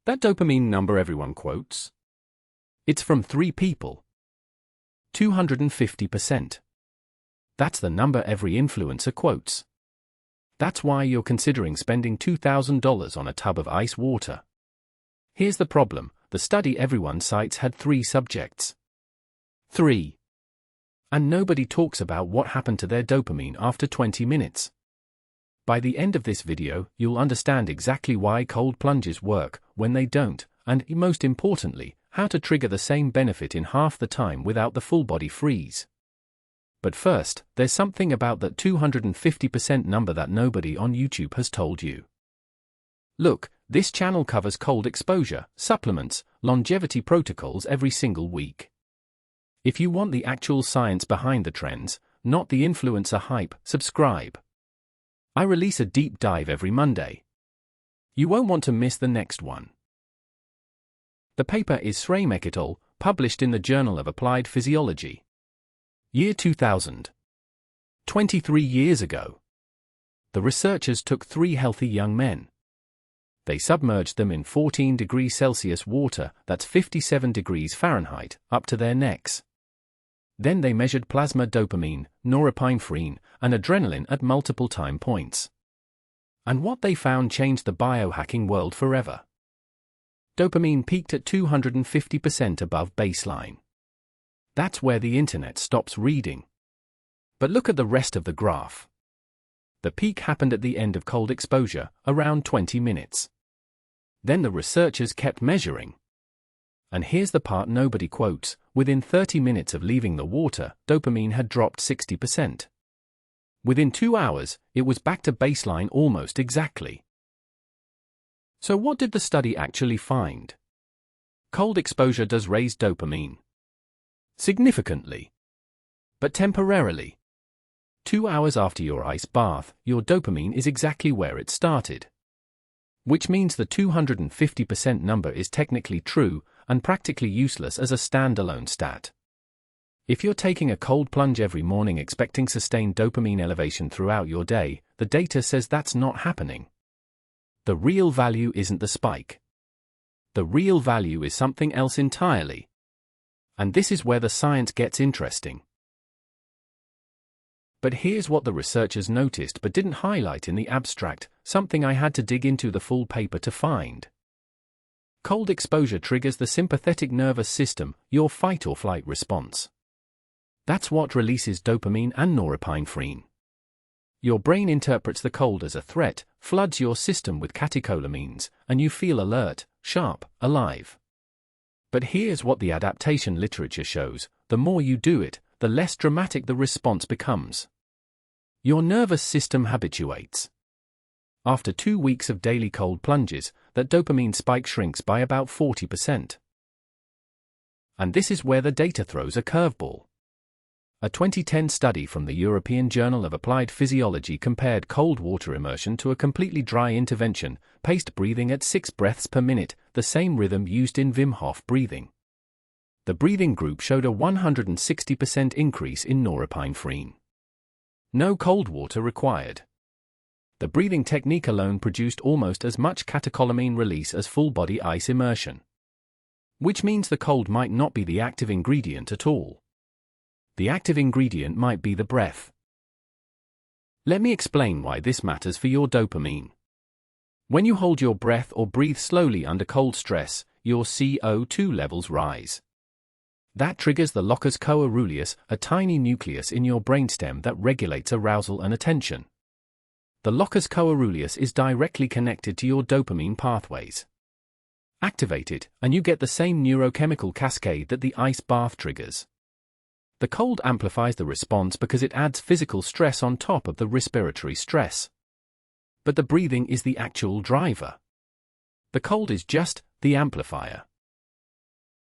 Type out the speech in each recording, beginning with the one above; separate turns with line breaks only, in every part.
That dopamine number everyone quotes? It's from 3 people. 250%. That's the number every influencer quotes. That's why you're considering spending $2,000 on a tub of ice water. Here's the problem: the study everyone cites had 3 subjects. 3. And nobody talks about what happened to their dopamine after 20 minutes. By the end of this video, you'll understand exactly why cold plunges work, when they don't, and, most importantly, how to trigger the same benefit in half the time without the full body freeze. But first, there's something about that 250% number that nobody on YouTube has told you. Look, this channel covers cold exposure, supplements, longevity protocols every single week. If you want the actual science behind the trends, not the influencer hype, subscribe. I release a deep dive every Monday. You won't want to miss the next one. The paper is Sremek et al., published in the Journal of Applied Physiology. Year 2000. 23 years ago. The researchers took 3 healthy young men. They submerged them in 14 degrees Celsius water, that's 57 degrees Fahrenheit, up to their necks. Then they measured plasma dopamine, norepinephrine, and adrenaline at multiple time points. And what they found changed the biohacking world forever. Dopamine peaked at 250% above baseline. That's where the internet stops reading. But look at the rest of the graph. The peak happened at the end of cold exposure, around 20 minutes. Then the researchers kept measuring. And here's the part nobody quotes: within 30 minutes of leaving the water, dopamine had dropped 60%. Within 2 hours, it was back to baseline almost exactly. So what did the study actually find? Cold exposure does raise dopamine. Significantly. But temporarily. 2 hours after your ice bath, your dopamine is exactly where it started. Which means the 250% number is technically true, and practically useless as a standalone stat. If you're taking a cold plunge every morning expecting sustained dopamine elevation throughout your day, the data says that's not happening. The real value isn't the spike. The real value is something else entirely. And this is where the science gets interesting. But here's what the researchers noticed but didn't highlight in the abstract, something I had to dig into the full paper to find. Cold exposure triggers the sympathetic nervous system, your fight-or-flight response. That's what releases dopamine and norepinephrine. Your brain interprets the cold as a threat, floods your system with catecholamines, and you feel alert, sharp, alive. But here's what the adaptation literature shows: the more you do it, the less dramatic the response becomes. Your nervous system habituates. After 2 weeks of daily cold plunges, that dopamine spike shrinks by about 40%. And this is where the data throws a curveball. A 2010 study from the European Journal of Applied Physiology compared cold water immersion to a completely dry intervention, paced breathing at 6 breaths per minute, the same rhythm used in Wim Hof breathing. The breathing group showed a 160% increase in norepinephrine. No cold water required. The breathing technique alone produced almost as much catecholamine release as full-body ice immersion. Which means the cold might not be the active ingredient at all. The active ingredient might be the breath. Let me explain why this matters for your dopamine. When you hold your breath or breathe slowly under cold stress, your CO2 levels rise. That triggers the locus coeruleus, a tiny nucleus in your brainstem that regulates arousal and attention. The locus coeruleus is directly connected to your dopamine pathways. Activate it, and you get the same neurochemical cascade that the ice bath triggers. The cold amplifies the response because it adds physical stress on top of the respiratory stress. But the breathing is the actual driver. The cold is just the amplifier.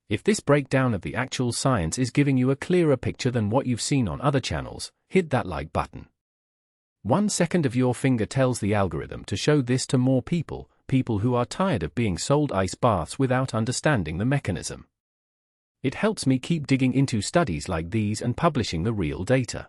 If this breakdown of the actual science is giving you a clearer picture than what you've seen on other channels, hit that like button. 1 second of your finger tells the algorithm to show this to more people who are tired of being sold ice baths without understanding the mechanism. It helps me keep digging into studies like these and publishing the real data.